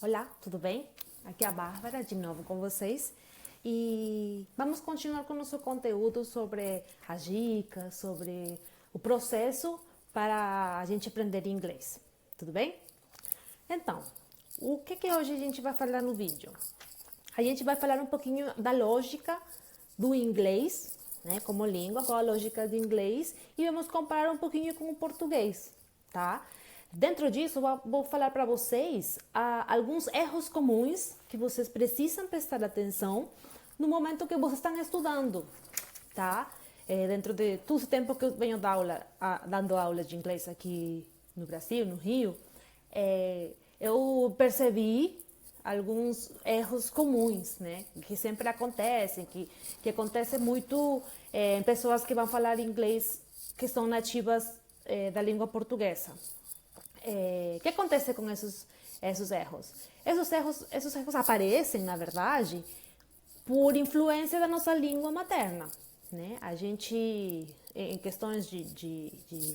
Olá, tudo bem? Aqui é a Bárbara, de novo com vocês. E vamos continuar com o nosso conteúdo sobre as dicas, sobre o processo para a gente aprender inglês. Tudo bem? Então, o que hoje a gente vai falar no vídeo? A gente vai falar um pouquinho da lógica do inglês, né, como língua, qual a lógica do inglês, e vamos comparar um pouquinho com o português, tá? Dentro disso, vou falar para vocês alguns erros comuns que vocês precisam prestar atenção no momento que vocês estão estudando, tá? Dentro de todo esse tempo que eu venho dando aula de inglês aqui no Brasil, no Rio, eu percebi alguns erros comuns, né? Que sempre acontecem, que acontece muito em pessoas que vão falar inglês que são nativas da língua portuguesa. O que acontece com esses erros? Esses erros aparecem, na verdade, por influência da nossa língua materna, né? A gente, em questões de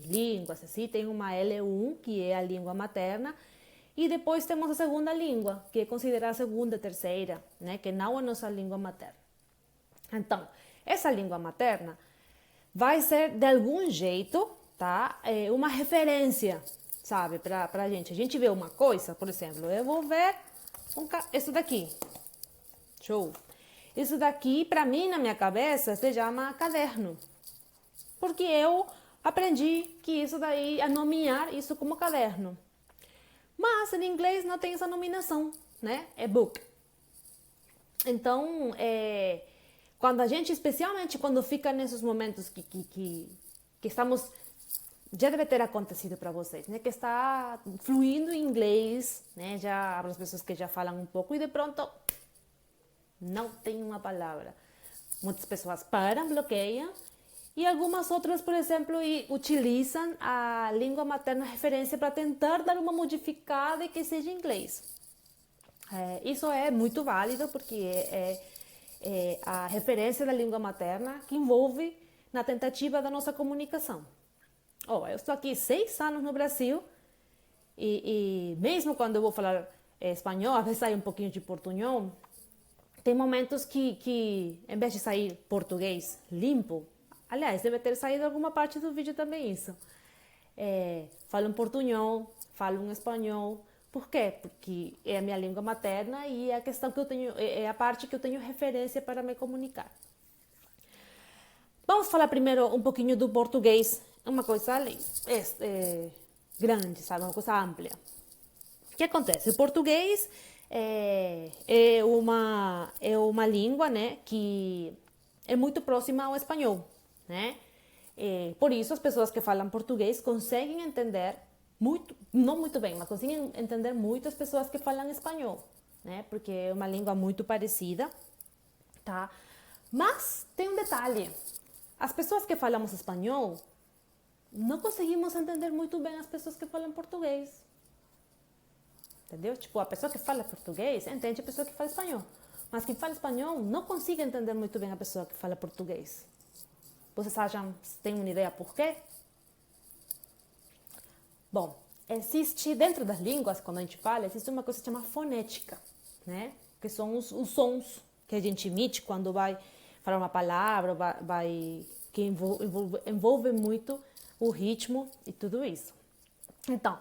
línguas, assim, tem uma L1, que é a língua materna, e depois temos a segunda língua, que é considerada a segunda, terceira, né? Que não é a nossa língua materna. Então, essa língua materna vai ser, de algum jeito, tá? Uma referência, sabe, para a gente. A gente vê uma coisa, por exemplo, eu vou ver isso daqui. Show. Isso daqui, para mim, na minha cabeça, se chama caderno. Porque eu aprendi que isso daí, a nomear isso como caderno. Mas em inglês não tem essa nominação, né? É book. Então, quando a gente, especialmente quando fica nesses momentos que estamos, já deve ter acontecido para vocês, né? Que está fluindo em inglês, né? Já para as pessoas que já falam um pouco e de pronto não tem uma palavra. Muitas pessoas param, bloqueiam, e algumas outras, por exemplo, utilizam a língua materna referência para tentar dar uma modificada e que seja inglês. Isso é muito válido porque é a referência da língua materna que envolve na tentativa da nossa comunicação. Eu estou aqui 6 anos no Brasil e mesmo quando eu vou falar espanhol, às vezes sai um pouquinho de portunhol, tem momentos que em vez de sair português limpo, aliás, deve ter saído alguma parte do vídeo também isso. Falo um portunhol, falo um espanhol. Por quê? Porque é a minha língua materna e é a questão que eu tenho, é a parte que eu tenho referência para me comunicar. Vamos falar primeiro um pouquinho do português, uma coisa grande, sabe? Uma coisa ampla. O que acontece? O português é uma língua, né, que é muito próxima ao espanhol, né? Por isso as pessoas que falam português conseguem entender muito, não muito bem, mas conseguem entender muito as pessoas que falam espanhol, né? Porque é uma língua muito parecida, tá? Mas tem um detalhe: as pessoas que falamos espanhol não conseguimos entender muito bem as pessoas que falam português. Entendeu? Tipo, a pessoa que fala português entende a pessoa que fala espanhol. Mas quem fala espanhol não consegue entender muito bem a pessoa que fala português. Vocês acham, têm uma ideia por quê? Bom, existe dentro das línguas, quando a gente fala, existe uma coisa que se chama fonética, né? Que são os sons que a gente emite quando vai falar uma palavra, que envolve muito o ritmo e tudo isso. Então,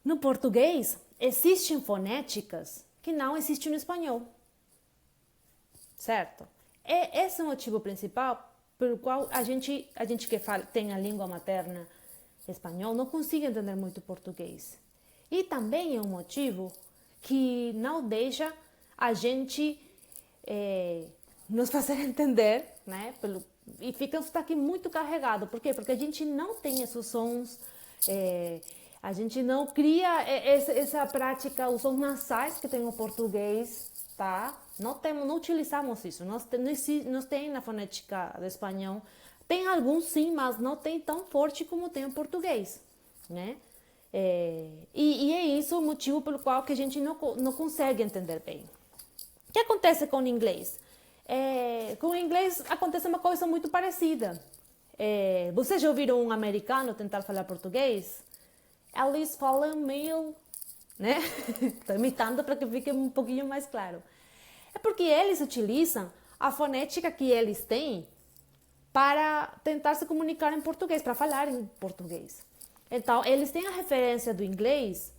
no português, existem fonéticas que não existem no espanhol. Certo? Esse é o motivo principal pelo qual a gente que tem a língua materna espanhol não consegue entender muito português. E também é um motivo que não deixa a gente nos fazer entender, né? E fica um sotaque muito carregado. Por quê? Porque a gente não tem esses sons, a gente não cria essa prática, os sons nasais que tem o português, tá? Não utilizamos isso. Nós tem na fonética do espanhol. Tem alguns sim, mas não tem tão forte como tem o português, né? E é isso o motivo pelo qual que a gente não consegue entender bem. O que acontece com o inglês? Com o inglês acontece uma coisa muito parecida. Vocês já ouviram um americano tentar falar português? Eles falam meio né? Estou imitando para que fique um pouquinho mais claro. É porque eles utilizam a fonética que eles têm para tentar se comunicar em português, para falar em português. Então, eles têm a referência do inglês,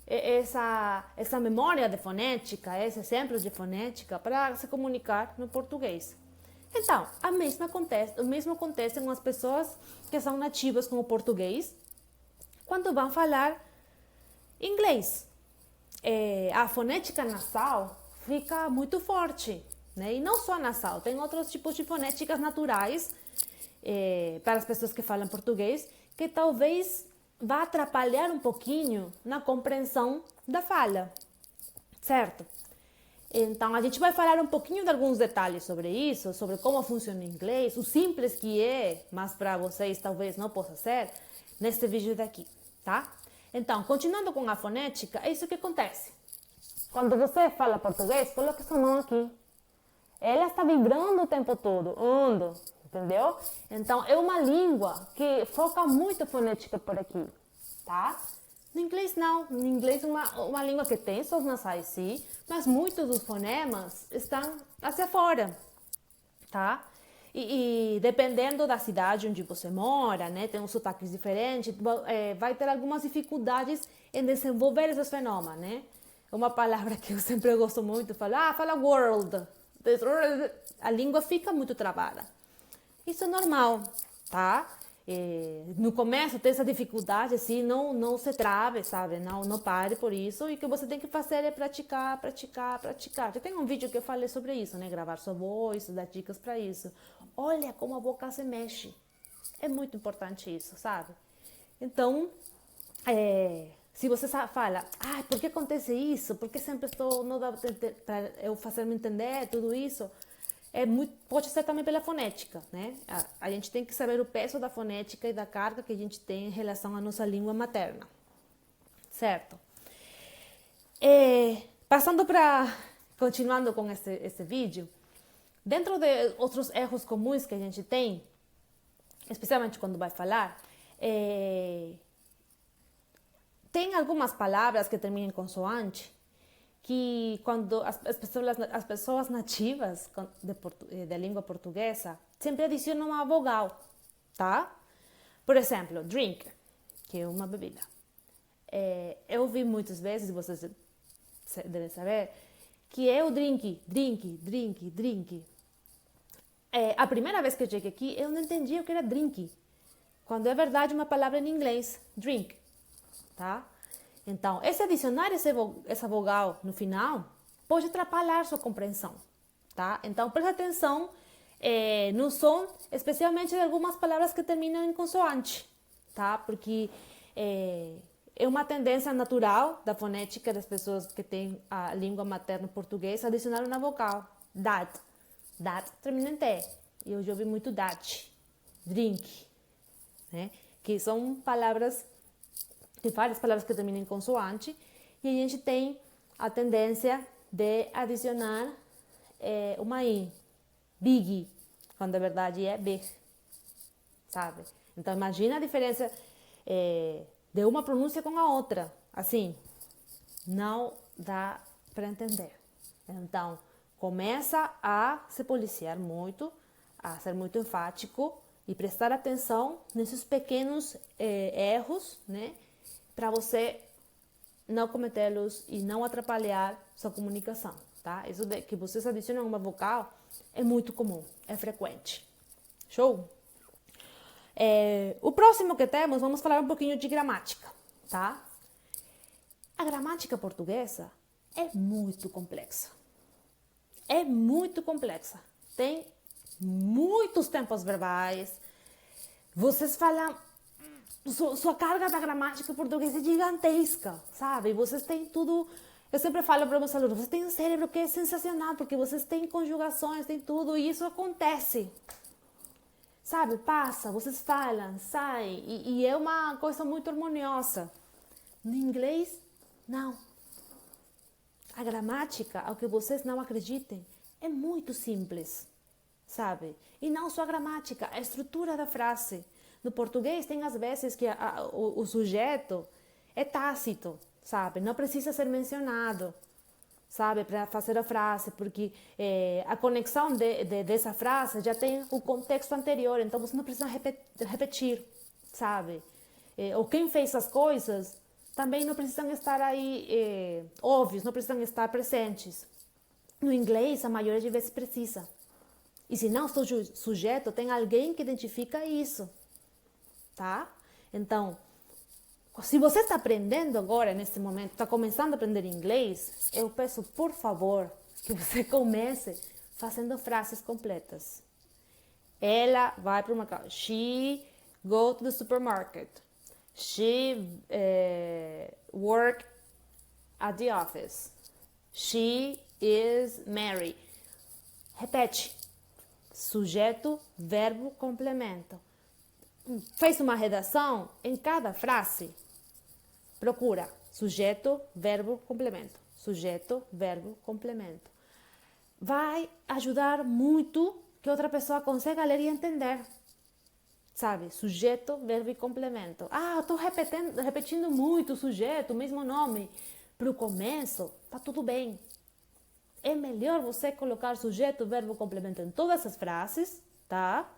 essa memória de fonética, esse exemplo de fonética para se comunicar no português. Então, o mesmo acontece com as pessoas que são nativas com o português quando vão falar inglês. A fonética nasal fica muito forte, né? E não só nasal, tem outros tipos de fonéticas naturais para as pessoas que falam português que talvez vá atrapalhar um pouquinho na compreensão da fala, certo? Então, a gente vai falar um pouquinho de alguns detalhes sobre isso, sobre como funciona o inglês, o simples que é, mas para vocês talvez não possa ser, neste vídeo daqui, tá? Então, continuando com a fonética, é isso que acontece. Quando você fala português, coloque sua mão aqui. Ela está vibrando o tempo todo, entendeu? Então, é uma língua que foca muito a fonética por aqui, tá? No inglês, não. No inglês, uma língua que tem sons nasais, sim, mas muitos dos fonemas estão hacia fora, tá? E dependendo da cidade onde você mora, né, tem uns sotaques diferentes, vai ter algumas dificuldades em desenvolver esses fenômenos, né? Uma palavra que eu sempre gosto muito, fala world. A língua fica muito travada. Isso é normal, tá? No começo tem essa dificuldade, assim, não se trave, sabe? Não pare por isso. E o que você tem que fazer é praticar. Já tem um vídeo que eu falei sobre isso, né? Gravar sua voz, dar dicas para isso. Olha como a boca se mexe. É muito importante isso, sabe? Então, se você fala, por que acontece isso? Por que sempre não dá para eu fazer me entender tudo isso? Pode ser também pela fonética, né? A gente tem que saber o peso da fonética e da carga que a gente tem em relação à nossa língua materna, certo? Continuando com esse vídeo, dentro de outros erros comuns que a gente tem, especialmente quando vai falar, tem algumas palavras que terminam em consoante que quando as pessoas nativas da língua portuguesa sempre adicionam uma vogal, tá? Por exemplo, drink, que é uma bebida. Eu vi muitas vezes, vocês devem saber, que é o drink. A primeira vez que eu cheguei aqui, eu não entendia o que era drink, quando é verdade uma palavra em inglês, drink, tá? Então, esse adicionar essa vogal no final pode atrapalhar sua compreensão, tá? Então, preste atenção no som, especialmente de algumas palavras que terminam em consoante, tá? Porque é uma tendência natural da fonética das pessoas que têm a língua materna portuguesa adicionar uma vogal. Dat termina em T. E eu já ouvi muito dat, drink, né? Que são palavras, tem várias palavras que terminam em consoante, e a gente tem a tendência de adicionar uma I, big, quando a verdade é big, sabe? Então imagina a diferença de uma pronúncia com a outra, assim, não dá para entender. Então, começa a se policiar muito, a ser muito enfático e prestar atenção nesses pequenos erros, né? Para você não cometê-los e não atrapalhar sua comunicação, tá? Isso de que vocês adicionam uma vogal é muito comum, é frequente. Show? O próximo que temos, vamos falar um pouquinho de gramática, tá? A gramática portuguesa é muito complexa. Tem muitos tempos verbais. Vocês falam... Sua carga da gramática portuguesa é gigantesca, sabe? Vocês têm tudo... Eu sempre falo para meus alunos, vocês têm um cérebro que é sensacional, porque vocês têm conjugações, tem tudo, e isso acontece. Sabe? Passa, vocês falam, sai, e é uma coisa muito harmoniosa. No inglês, não. A gramática, ao que vocês não acreditem, é muito simples, sabe? E não só a gramática, a estrutura da frase. No português, tem às vezes que o sujeito é tácito, sabe? Não precisa ser mencionado, sabe, para fazer a frase, porque a conexão dessa frase já tem o contexto anterior, então você não precisa repetir, sabe? Ou quem fez as coisas também não precisam estar aí óbvios, não precisam estar presentes. No inglês, a maioria de vezes precisa. E se não sou sujeito, tem alguém que identifica isso, tá? Então, se você está aprendendo agora, nesse momento, está começando a aprender inglês, eu peço, por favor, que você comece fazendo frases completas. Ela vai para uma casa. She go to the supermarket. She work at the office. She is Mary. Repete. Sujeto, verbo, complemento. Fez uma redação em cada frase. Procura sujeito, verbo, complemento. Sujeito, verbo, complemento. Vai ajudar muito que outra pessoa consiga ler e entender. Sabe? Sujeito, verbo e complemento. Eu estou repetindo muito o sujeito, o mesmo nome. Para o começo, tá tudo bem. É melhor você colocar sujeito, verbo, complemento em todas as frases, tá?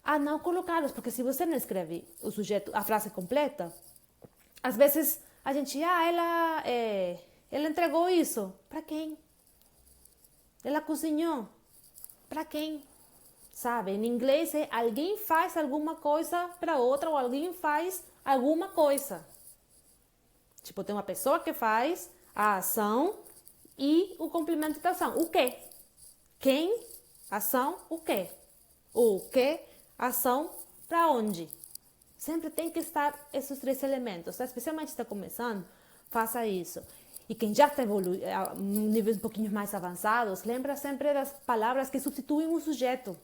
A não colocá-los, porque se você não escreve o sujeito, a frase completa, às vezes a gente, ela entregou isso. Para quem? Ela cozinhou. Para quem? Sabe? Em inglês é alguém faz alguma coisa para outra ou alguém faz alguma coisa. Tipo, tem uma pessoa que faz a ação e o complemento da ação. O quê? Quem? Ação? O quê? O quê? Ação? Para onde? Sempre tem que estar esses três elementos. Tá? Especialmente se está começando, faça isso. E quem já está a níveis um pouquinho mais avançados, lembra sempre das palavras que substituem o sujeito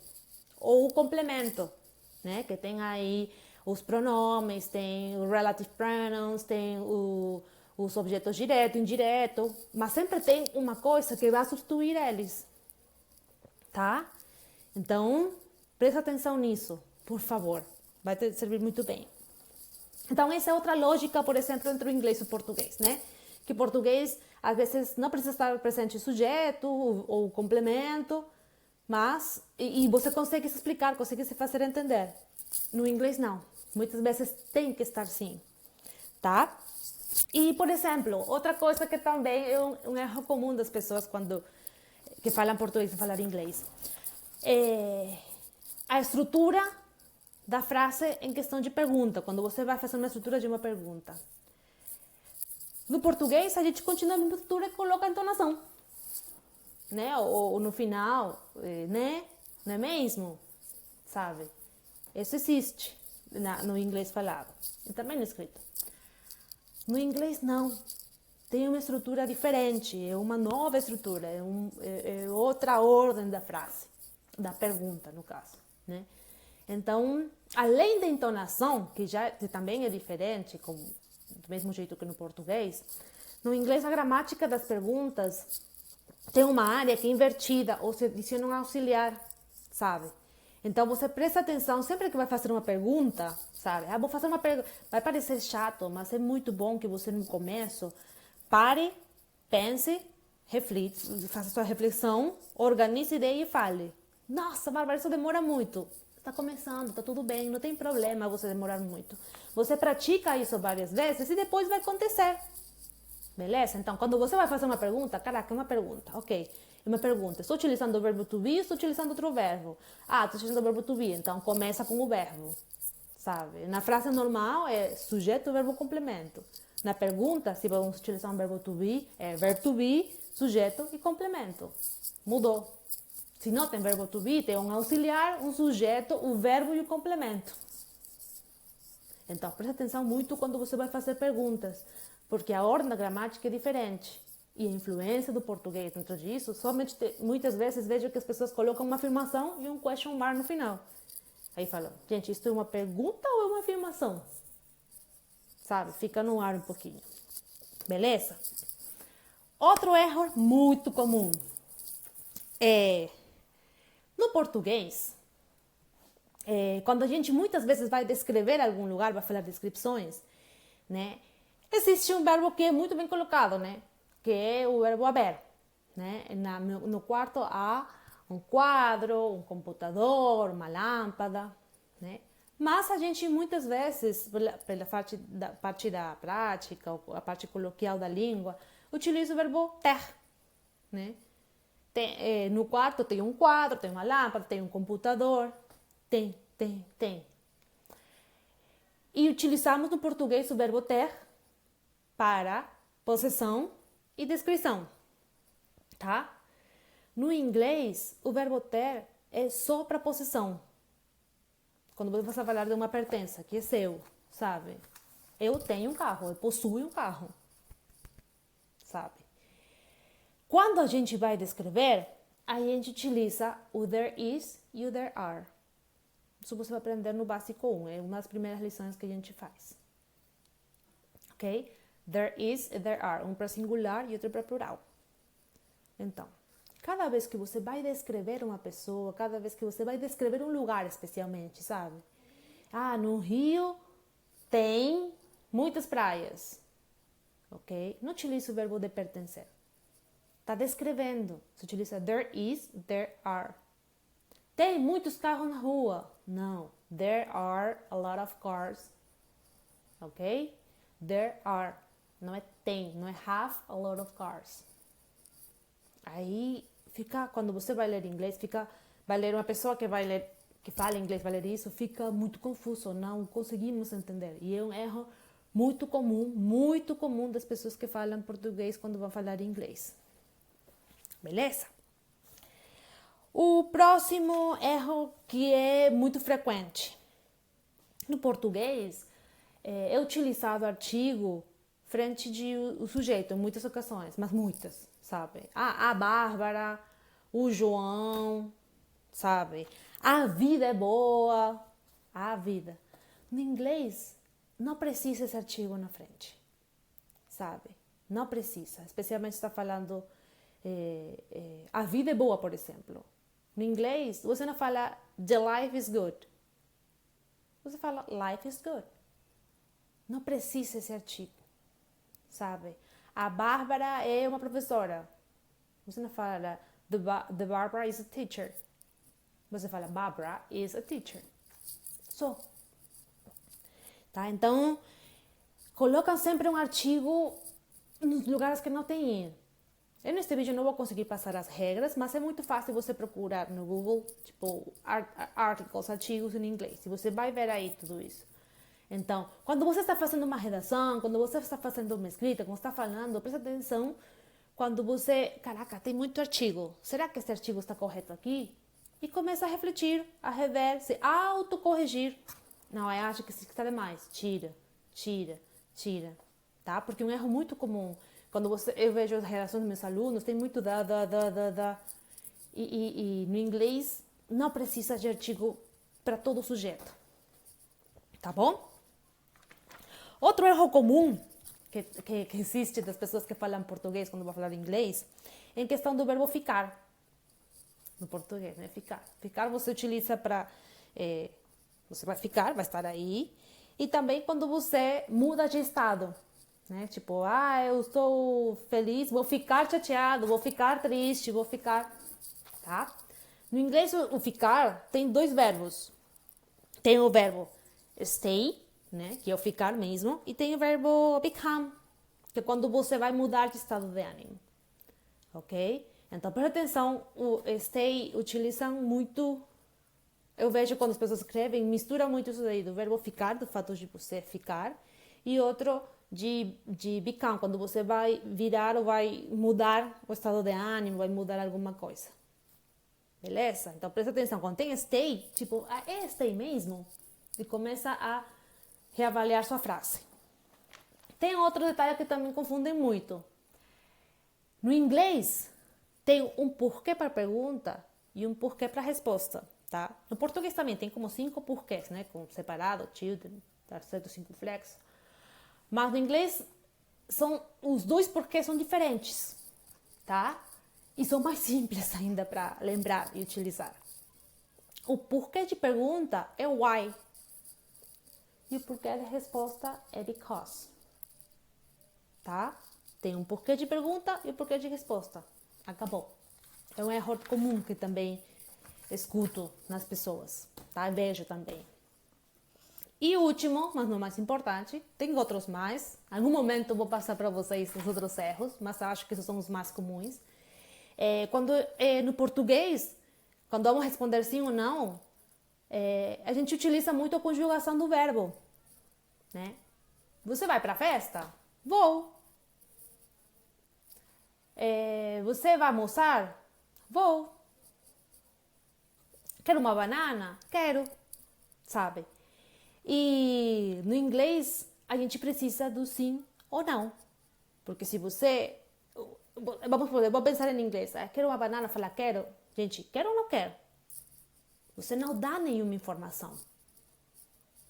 ou o complemento, né? Que tem aí os pronomes, tem os relative pronouns, tem os objetos direto, indireto, mas sempre tem uma coisa que vai substituir eles, tá? Então, presta atenção nisso, por favor, vai te servir muito bem. Então, essa é outra lógica, por exemplo, entre o inglês e o português, né? Que português, às vezes, não precisa estar presente o sujeito ou o complemento, mas, e você consegue se explicar, consegue se fazer entender. No inglês, não. Muitas vezes tem que estar sim, tá? E, por exemplo, outra coisa que também é um erro comum das pessoas que falam português e falam inglês. A estrutura da frase em questão de pergunta, quando você vai fazer uma estrutura de uma pergunta. No português, a gente continua a mesma estrutura e coloca a entonação. Né? Ou no final, né? Não é mesmo? Sabe? Isso existe no inglês falado e também no escrito. No inglês, não. Tem uma estrutura diferente, é uma nova estrutura, é outra ordem da frase, da pergunta, no caso. Né? Então, além da entonação, que também é diferente, do mesmo jeito que no português, no inglês a gramática das perguntas tem uma área que é invertida, ou se adiciona um auxiliar, sabe? Então, você presta atenção sempre que vai fazer uma pergunta, sabe? Vou fazer uma pergunta. Vai parecer chato, mas é muito bom que você, no começo, pare, pense, reflita, faça sua reflexão, organize a ideia e fale. Nossa, Bárbara, isso demora muito. Está começando, está tudo bem, não tem problema você demorar muito. Você pratica isso várias vezes e depois vai acontecer. Beleza? Então, quando você vai fazer uma pergunta, caraca, é uma pergunta, ok. É uma pergunta, estou utilizando o verbo to be, estou utilizando outro verbo. Estou utilizando o verbo to be, então começa com o verbo, sabe? Na frase normal é sujeito, verbo, complemento. Na pergunta, se vamos utilizar um verbo to be, é verbo to be, sujeito e complemento. Mudou. Se não tem verbo to be, tem um auxiliar, um sujeito, o verbo e o complemento. Então, preste atenção muito quando você vai fazer perguntas, porque a ordem da gramática é diferente. E a influência do português dentro disso, muitas vezes vejo que as pessoas colocam uma afirmação e um question mark no final. Aí falam, gente, isso é uma pergunta ou é uma afirmação? Sabe? Fica no ar um pouquinho. Beleza? Outro erro muito comum é no português, quando a gente muitas vezes vai descrever algum lugar, vai falar descrições, né? Existe um verbo que é muito bem colocado, né? Que é o verbo haver, né? No quarto há um quadro, um computador, uma lâmpada, né? Mas a gente muitas vezes, pela parte da prática, a parte coloquial da língua, utiliza o verbo ter, né? No quarto tem um quadro, tem uma lâmpada, tem um computador, tem. E utilizamos no português o verbo ter para possessão e descrição, tá? No inglês, o verbo ter é só para possessão. Quando você vai falar de uma pertença que é seu, sabe? Eu tenho um carro, eu possuo um carro, sabe? Quando a gente vai descrever, a gente utiliza o there is e o there are. Isso você vai aprender no básico 1, é uma das primeiras lições que a gente faz. Ok? There is e there are, um para singular e outro para plural. Então, cada vez que você vai descrever uma pessoa, cada vez que você vai descrever um lugar especialmente, sabe? No Rio tem muitas praias, ok? Não utiliza o verbo de pertencer. Está descrevendo. Se utiliza there is, there are. Tem muitos carros na rua. Não. There are a lot of cars. Ok? There are. Não é tem, não é have a lot of cars. Aí fica, quando você vai ler inglês, vai ler uma pessoa que fala inglês, vai ler isso, fica muito confuso, não conseguimos entender. E é um erro muito comum das pessoas que falam português quando vão falar inglês. Beleza? O próximo erro que é muito frequente. No português, é utilizado artigo frente de o sujeito em muitas ocasiões, mas muitas, sabe? A Bárbara, o João, sabe? A vida é boa, a vida. No inglês, não precisa esse artigo na frente, sabe? Não precisa, especialmente se está falando a vida é boa, por exemplo. No inglês, você não fala the life is good. Você fala life is good. Não precisa esse artigo, sabe? A Bárbara é uma professora. Você não fala the Barbara is a teacher. Você fala Barbara is a teacher. Só. Tá? Então, colocam sempre um artigo nos lugares que não tem. Eu neste vídeo não vou conseguir passar as regras, mas é muito fácil você procurar no Google, tipo, articles, artigos em inglês. E você vai ver aí tudo isso. Então, quando você está fazendo uma redação, quando você está fazendo uma escrita, quando está falando, presta atenção quando você... Caraca, tem muito artigo. Será que esse artigo está correto aqui? E começa a refletir, a rever, se autocorrigir. Não, eu acho que isso está demais. Tira. Tá? Porque é um erro muito comum. Quando eu vejo as redações dos meus alunos, tem muito da. E no inglês não precisa de artigo para todo sujeito. Tá bom? Outro erro comum que existe das pessoas que falam português quando vão falar inglês é em questão do verbo ficar. No português, né? Ficar. Ficar você utiliza para... você vai ficar, vai estar aí. E também quando você muda de estado. Né? Tipo, eu estou feliz, vou ficar chateado, vou ficar triste, vou ficar... Tá? No inglês, o ficar tem dois verbos. Tem o verbo stay, né? Que é o ficar mesmo. E tem o verbo become, que é quando você vai mudar de estado de ânimo. Ok? Então, presta atenção, o stay utilizam muito... Eu vejo quando as pessoas escrevem, mistura muito isso daí, do verbo ficar, do fato de você ficar, e outro de become, quando você vai virar ou vai mudar o estado de ânimo, vai mudar alguma coisa. Beleza? Então, presta atenção, quando tem stay, tipo, é stay mesmo? E começa a reavaliar sua frase. Tem outro detalhe que também confundem muito. No inglês, tem um porquê para a pergunta e um porquê para a resposta, tá? No português também tem como 5 porquês, né? Com separado, children, terceiro, circunflexo. Mas no inglês, os dois porquês são diferentes, tá? E são mais simples ainda para lembrar e utilizar. O porquê de pergunta é why. E o porquê de resposta é because. tá? Tem um porquê de pergunta e um porquê de resposta. Acabou. É um erro comum que também escuto nas pessoas, tá? Vejo também. E o último, mas não mais importante, tem outros mais. Em algum momento eu vou passar para vocês os outros erros, mas acho que esses são os mais comuns. No português, quando vamos responder sim ou não, a gente utiliza muito a conjugação do verbo, né? Você vai para a festa? Vou. Você vai almoçar? Vou. Quero uma banana? Quero. Sabe? E no inglês, a gente precisa do sim ou não. Porque se você... Vou pensar em inglês. Quero uma banana? Fala, quero. Gente, quero ou não quero? Você não dá nenhuma informação.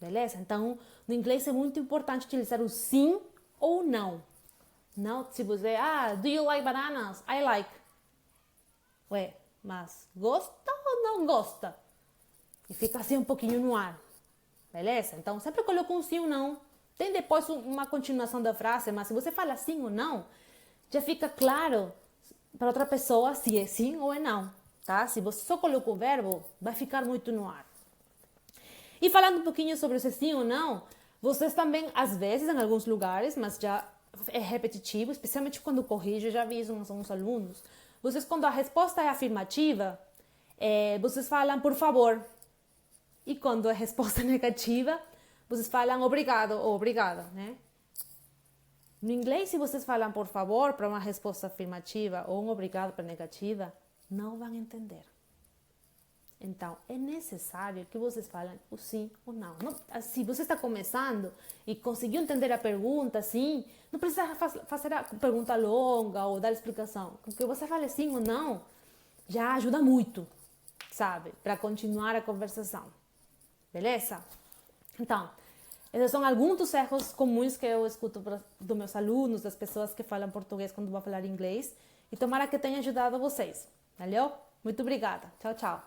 Beleza? Então, no inglês é muito importante utilizar o sim ou não. Não, se você... do you like bananas? I like. Ué, mas gosta ou não gosta? E fica assim um pouquinho no ar. Beleza? Então, sempre coloca um sim ou não. Tem depois uma continuação da frase, mas se você fala sim ou não, já fica claro para outra pessoa se é sim ou é não, tá? Se você só coloca o verbo, vai ficar muito no ar. E falando um pouquinho sobre se sim ou não, vocês também, às vezes, em alguns lugares, mas já é repetitivo, especialmente quando corrijo, já vi isso com uns alunos, vocês, quando a resposta é afirmativa, vocês falam por favor. E quando a resposta é negativa, vocês falam obrigado ou obrigada, né? No inglês, se vocês falam por favor para uma resposta afirmativa ou um obrigado para negativa, não vão entender. Então, é necessário que vocês falem o sim ou não. Se você está começando e conseguiu entender a pergunta, sim, não precisa fazer a pergunta longa ou dar explicação. Porque você fale sim ou não, já ajuda muito, sabe? Para continuar a conversação. Beleza? Então, esses são alguns dos erros comuns que eu escuto dos meus alunos, das pessoas que falam português quando vão falar inglês. E tomara que tenha ajudado vocês. Valeu? Muito obrigada. Tchau, tchau.